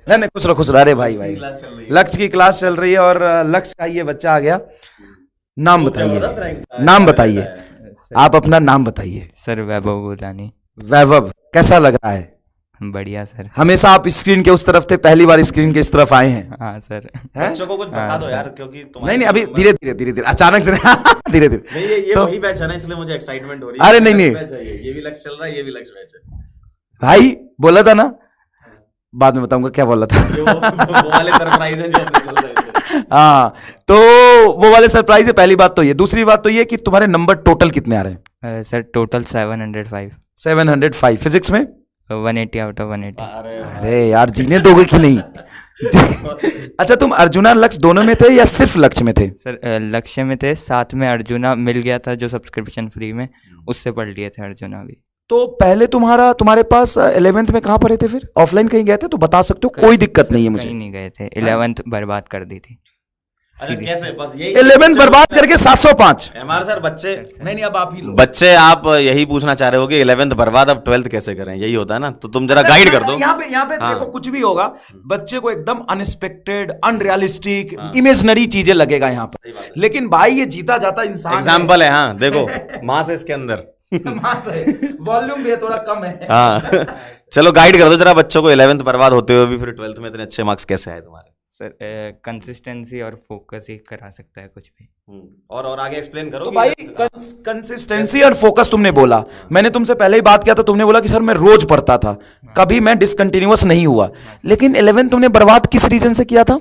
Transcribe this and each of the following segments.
नहीं नहीं, खुश रहो। अरे भाई भाई, क्लास चल रही है। लक्ष्य की क्लास चल रही है और लक्ष्य का ये बच्चा आ गया। नाम खूब जबरदस्त बताइए, रैंक नाम लेता बताइए, है। आप अपना नाम बताइए। सर वैभव बुलानी। वैभव, कैसा लग रहा है? बढ़िया सर। हमेशा आप स्क्रीन के उस तरफ थे, पहली बार स्क्रीन के इस तरफ आए हैं? हाँ सर। हैं? बच्चों को कुछ बता दो यार, क्योंकि नहीं नहीं, अभी धीरे धीरे अचानक से धीरे धीरे। नहीं, ये तो- वही बैच है ना, इसलिए मुझे एक्साइटमेंट हो रही है। अरे नहीं, नहीं। बैच है ये भी लक्ष्य चल रहा है, ये भी लक्ष्य बैच है। भाई बोला था ना, बाद में बताऊंगा क्या बोला था। जो वो वाले सरप्राइज हैं जो अपने चल रहे थे। हाँ, तो वो वाले सरप्राइज है। पहली बात तो ये, दूसरी बात तो ये कि तुम्हारे नंबर टोटल कितने आ रहे हैं? Sir total 705। 705। फिजिक्स में 180 आउट ऑफ 180। अरे यार, जीने दोगे कि नहीं? अच्छा, तुम अर्जुना लक्ष्य दोनों में थे या सिर्फ लक्ष्य में थे? सर लक्ष्य में थे, साथ में अर्जुना मिल गया था जो सब्सक्रिप्शन फ्री में, उससे पढ़ लिए थे अर्जुना भी। तो पहले तुम्हारे पास 11th में कहाँ पढ़े थे? फिर ऑफलाइन कहीं गए थे तो बता सकते हो, कोई दिक्कत नहीं है मुझे। कहीं नहीं गए थे, 11th बर्बाद कर दी थी। अच्छा कैसे? बस यही 11th बर्बाद करके 705। हमारे सर बच्चे नहीं, अब आप ही लो। बच्चे आप यही पूछना चाह रहे हो कि 11th बर्बाद, अब 12th कैसे करें, यही होता है ना? तो तुम जरा गाइड कर दो। यहाँ पे हाँ। देखो, कुछ भी होगा, बच्चे को एकदम अनएक्सपेक्टेड, अनरियलिस्टिक, इमेजनरी चीजें लगेगा यहाँ पर। लेकिन भाई ये जीता जाता इंसान एग्जाम्पल है। हाँ देखो, मास है इसके अंदर। वॉल्यूम भी थोड़ा कम है। हाँ चलो गाइड कर दो जरा बच्चों को, 11th बर्बाद होते हुए भी फिर 12th में इतने अच्छे मार्क्स कैसे आए तुम्हारे? सर कंसिस्टेंसी और फोकस ही करा सकता है कुछ भी। और आगे एक्सप्लेन करो तो कि भाई कंसिस्टेंसी और फोकस तुमने बोला, मैंने तुमसे पहले ही बात किया था, तुमने बोला कि सर मैं रोज पढ़ता था, कभी मैं डिसकंटिन्यूअस नहीं हुआ। लेकिन 11th तुमने बर्बाद किस रीजन से किया था?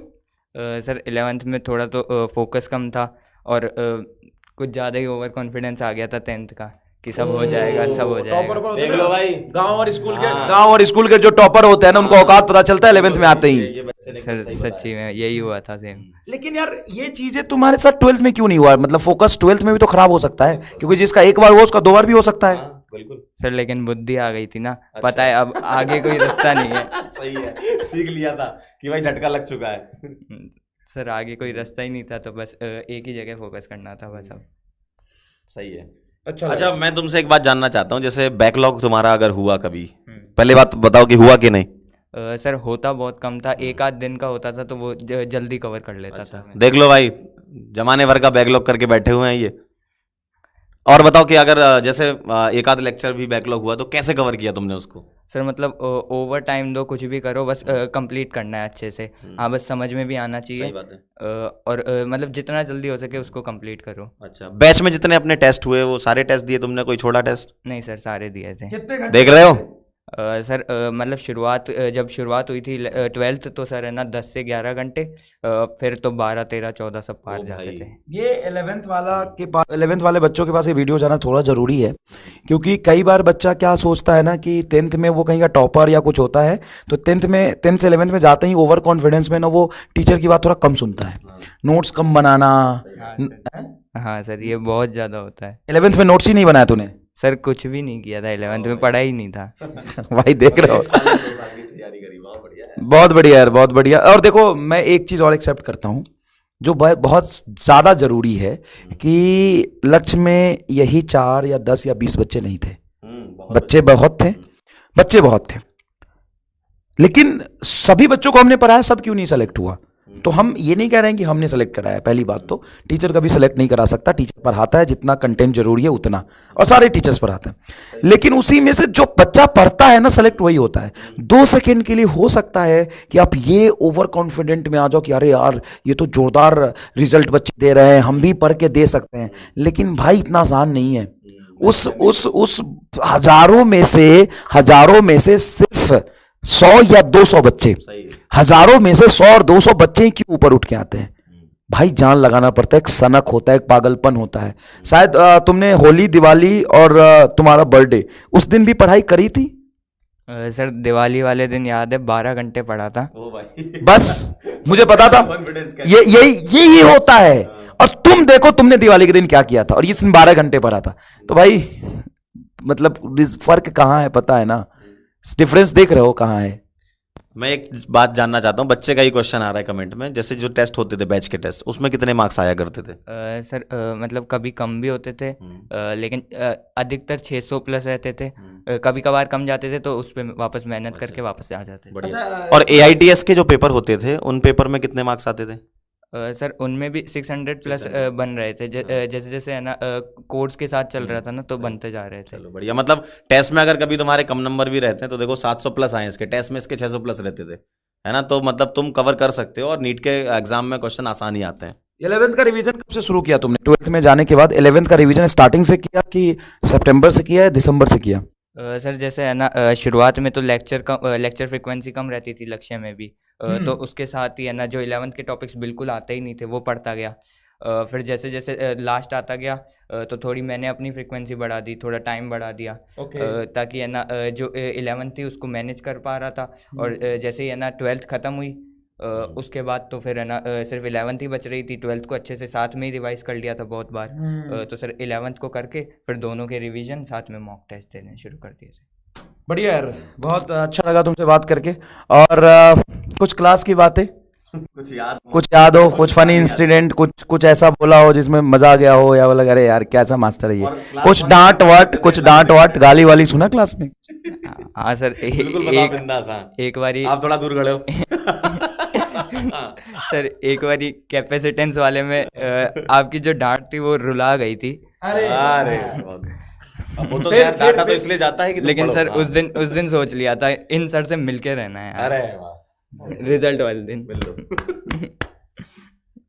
सर 11th में थोड़ा तो फोकस कम था और कुछ ज़्यादा ही ओवर कॉन्फिडेंस आ गया था 10th का कि सब हो जाएगा, सब हो जाएगा। देख लो भाई, गांव और स्कूल के जो टॉपर होते हैं ना, उनको औकात पता चलता है 11th में आते ही। ये बच्चे ने सर सच्ची में यही हुआ था सेम। लेकिन यार ये चीजें तुम्हारे साथ 12th में क्यों नहीं हुआ? मतलब फोकस 12th में भी तो खराब हो सकता है, क्योंकि जिसका एक बार हुआ उसका 2 बार भी हो सकता है। बिल्कुल सर लेकिन बुद्धि आ गई थी ना, पता है अब आगे कोई रास्ता नहीं है। सही है, सीख लिया था कि भाई झटका लग चुका है। सर आगे कोई रास्ता ही नहीं था, तो बस एक ही जगह फोकस करना था बस अब। सही है। अच्छा मैं तुमसे एक बात जानना चाहता हूँ, जैसे बैकलॉग तुम्हारा अगर हुआ कभी, पहले बात बताओ कि हुआ कि नहीं? सर होता बहुत कम था, एक आध दिन का होता था तो वो जल्दी कवर कर लेता था। देख लो भाई, जमाने भर का बैकलॉग करके बैठे हुए हैं ये। और बताओ कि अगर जैसे एक आध लेक्चर भी बैकलॉग हुआ तो कैसे कवर किया तुमने उसको? सर मतलब ओवर टाइम दो, कुछ भी करो, बस कंप्लीट करना है अच्छे से। हाँ बस समझ में भी आना चाहिए। सही बात है। और मतलब जितना जल्दी हो सके उसको कंप्लीट करो। अच्छा, बैच में जितने अपने टेस्ट हुए वो सारे टेस्ट दिए तुमने, कोई छोड़ा टेस्ट? नहीं सर सारे दिए थे। देख रहे हो? सर मतलब जब शुरुआत हुई थी 12th तो सर है ना 10 से 11 घंटे, फिर तो 12, 13, 14 सब पार जाते थे। ये 11th वाले बच्चों के पास ये वीडियो जाना थोड़ा ज़रूरी है, क्योंकि कई बार बच्चा क्या सोचता है ना कि 10th में वो कहीं का टॉपर या कुछ होता है, तो 10th से 11th में जाते ही ओवर कॉन्फिडेंस में ना वो टीचर की बात थोड़ा कम सुनता है, नोट्स कम बनाना। हाँ सर ये बहुत ज़्यादा होता है। 11th में नोट्स ही नहीं बनाया तूने? सर कुछ भी नहीं किया था 11th में, पढ़ा ही नहीं था। भाई देख रहे हो, तैयारी करी, बहुत बढ़िया है। बहुत बढ़िया यार, बहुत बढ़िया। और देखो मैं एक चीज़ और एक्सेप्ट करता हूँ जो बहुत ज़्यादा ज़रूरी है, कि लक्ष्य में यही 4 या 10 या 20 बच्चे नहीं थे, बच्चे बहुत थे, लेकिन सभी बच्चों को हमने पढ़ाया, सब क्यों नहीं सेलेक्ट हुआ? तो हम ये नहीं कह रहे हैं कि हमने सेलेक्ट कराया। पहली बात तो टीचर कभी सेलेक्ट नहीं करा सकता, टीचर पढ़ाता है जितना कंटेंट जरूरी है उतना, और सारे टीचर्स पढ़ाते हैं, लेकिन उसी में से जो बच्चा पढ़ता है ना, सेलेक्ट वही होता है। 2 सेकंड के लिए हो सकता है कि आप ये ओवर कॉन्फिडेंट में आ जाओ कि अरे यार ये तो जोरदार रिजल्ट बच्चे दे रहे हैं, हम भी पढ़ के दे सकते हैं, लेकिन भाई इतना आसान नहीं है। उस हजारों में से सिर्फ 100 या 200 बच्चे, हजारों में से 100 और 200 बच्चे ही क्यों ऊपर उठ के आते हैं? भाई जान लगाना पड़ता है, एक सनक होता है, एक पागलपन होता है। शायद तुमने होली, दिवाली और तुम्हारा बर्थडे उस दिन भी पढ़ाई करी थी? सर दिवाली वाले दिन याद है 12 घंटे पढ़ा था। ओ भाई बस मुझे पता था यही होता है। और तुम देखो तुमने दिवाली के दिन क्या किया था, और इस दिन 12 घंटे पढ़ा था। तो भाई मतलब फर्क कहाँ है, पता है ना? डिफरेंस देख रहे हो कहाँ है? मैं एक बात जानना चाहता हूँ, बच्चे का ही क्वेश्चन आ रहा है कमेंट में, जैसे जो टेस्ट होते थे बैच के टेस्ट, उसमें कितने मार्क्स आया करते थे? सर मतलब कभी कम भी होते थे, लेकिन अधिकतर 600 प्लस रहते थे। कभी कभार कम जाते थे तो उस पर वापस मेहनत करके वापस आ जाते थे। बढ़िया। और AITS के जो पेपर होते थे उन पेपर में कितने मार्क्स आते थे? सर उनमें भी 600 प्लस बन रहे थे। जैसे जैसे है ना कोर्स के साथ चल रहा था ना, तो बनते जा रहे थे। चलो बढ़िया। मतलब टेस्ट में अगर कभी तुम्हारे कम नंबर भी रहते हैं तो देखो 700 प्लस आए इसके, टेस्ट में इसके 600 प्लस रहते थे, है ना? तो मतलब तुम कवर कर सकते हो और नीट के एग्जाम में क्वेश्चन आसान ही आते हैं। 11th का रिवीजन कब से शुरू किया तुमने? 12th में जाने के बाद 11th का रिवीजन स्टार्टिंग से किया कि सितंबर से किया या दिसंबर से किया? सर जैसे है ना शुरुआत में तो लेक्चर फ्रिक्वेंसी कम रहती थी लक्ष्य में भी, तो उसके साथ ही है ना जो 11th के टॉपिक्स बिल्कुल आते ही नहीं थे वो पढ़ता गया। फिर जैसे जैसे लास्ट आता गया तो थोड़ी मैंने अपनी फ्रिक्वेंसी बढ़ा दी, थोड़ा टाइम बढ़ा दिया, ताकि है ना जो 11th थी उसको मैनेज कर पा रहा था। और जैसे ही है ना 12th ख़त्म हुई उसके बाद तो फिर है ना सिर्फ 11th ही बच रही थी। 12th को अच्छे से साथ में ही रिवाइज कर लिया था बहुत बार, तो सर 11th को करके फिर दोनों के रिवीजन साथ में मॉक टेस्ट देने शुरू कर दिए थे। बढ़िया यार, बहुत अच्छा लगा तुमसे बात करके। और कुछ क्लास की बातें कुछ याद हो, कुछ फनी इंसिडेंट, कुछ ऐसा बोला हो जिसमें मजा आ गया हो, या बोला अरे यार कैसा मास्टर है ये? कुछ डांट वाट गाली वाली सुना क्लास में? हाँ सर, एक बारी आप थोड़ा दूर खड़े हो। सर एक बारी कैपेसिटेंस वाले में आपकी जो डांट थी वो रुला गई थी। अरे अब वो तो यार डाटा तो इसलिए जाता है कि लेकिन सर उस दिन सोच लिया था इन सर से मिलके रहना है। अरे वाह, रिजल्ट वाले दिन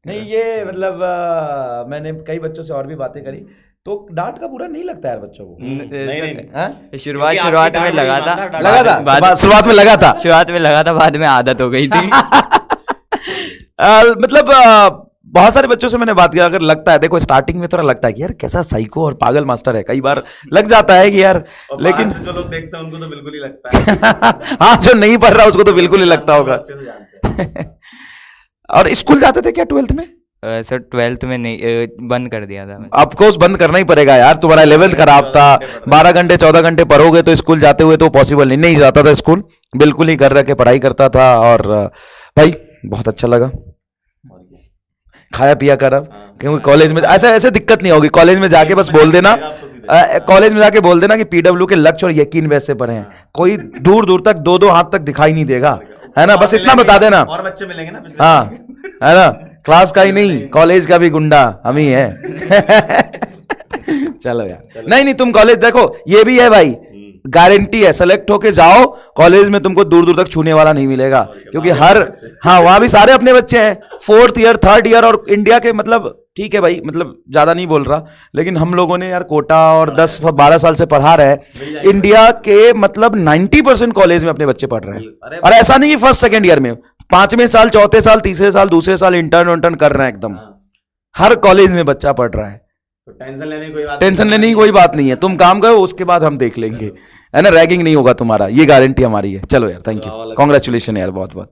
नहीं ये मतलब मैंने कई बच्चों से और भी बातें करी तो डांट का बुरा नहीं लगता यार बच्चों को। नहीं। शुरुआत में लगा था शुरुआत में लगा था, बाद में आदत हो गई थी। मतलब बहुत सारे बच्चों से मैंने बात किया, अगर लगता है, देखो स्टार्टिंग में थोड़ा लगता है कि यार कैसा साइको और पागल मास्टर है, कई बार लग जाता है कि यार, लेकिन जो लोग देखते हैं उनको तो बिल्कुल ही लगता है। हाँ, जो नहीं पढ़ रहा उसको तो बिल्कुल ही लगता होगा। और स्कूल जाते थे क्या 12th में? सर 12th में नहीं, बंद कर दिया था। ऑफकोर्स बंद करना ही पड़ेगा यार, तुम्हारा 11th खराब था, 12 घंटे 14 घंटे पढ़ोगे तो स्कूल जाते हुए तो पॉसिबल नहीं जाता था स्कूल, बिल्कुल ही घर रह के पढ़ाई करता था। और भाई बहुत अच्छा लगा, खाया पिया कर अब, क्योंकि कॉलेज में ऐसे दिक्कत नहीं होगी। कॉलेज में जाके बस बोल देना, कॉलेज में जाके बोल देना कि PW के लक्ष्य और यकीन वैसे पढ़े हैं, कोई दूर दूर तक 2-2 हाथ तक दिखाई नहीं देगा, है ना? बस इतना बता देना। और बच्चे मिलेंगे ना, हाँ, है ना? क्लास का ही नहीं, कॉलेज का भी गुंडा हम ही है। चलो यार, नहीं तुम कॉलेज देखो, ये भी है भाई, गारंटी है सेलेक्ट होके जाओ कॉलेज में, तुमको दूर दूर तक छूने वाला नहीं मिलेगा, क्योंकि हाँ वहां भी सारे अपने बच्चे हैं, 4th ईयर 3rd ईयर, और इंडिया के मतलब ठीक है भाई, मतलब ज्यादा नहीं बोल रहा, लेकिन हम लोगों ने यार कोटा और 10-12 साल से पढ़ा रहे, इंडिया के मतलब 90% कॉलेज में अपने बच्चे पढ़ रहे हैं। और ऐसा नहीं कि 1st 2nd ईयर में, 5वें साल 4थे साल 3रे साल दूसरे साल इंटर्न कर रहे हैं, एकदम हर कॉलेज में बच्चा पढ़ रहा है। टेंशन लेने की कोई बात नहीं है, तुम काम करो, उसके बाद हम देख लेंगे, है ना? रैगिंग नहीं होगा तुम्हारा, ये गारंटी हमारी है। चलो यार, थैंक यू, कांग्रेचुलेशन यार, बहुत बहुत।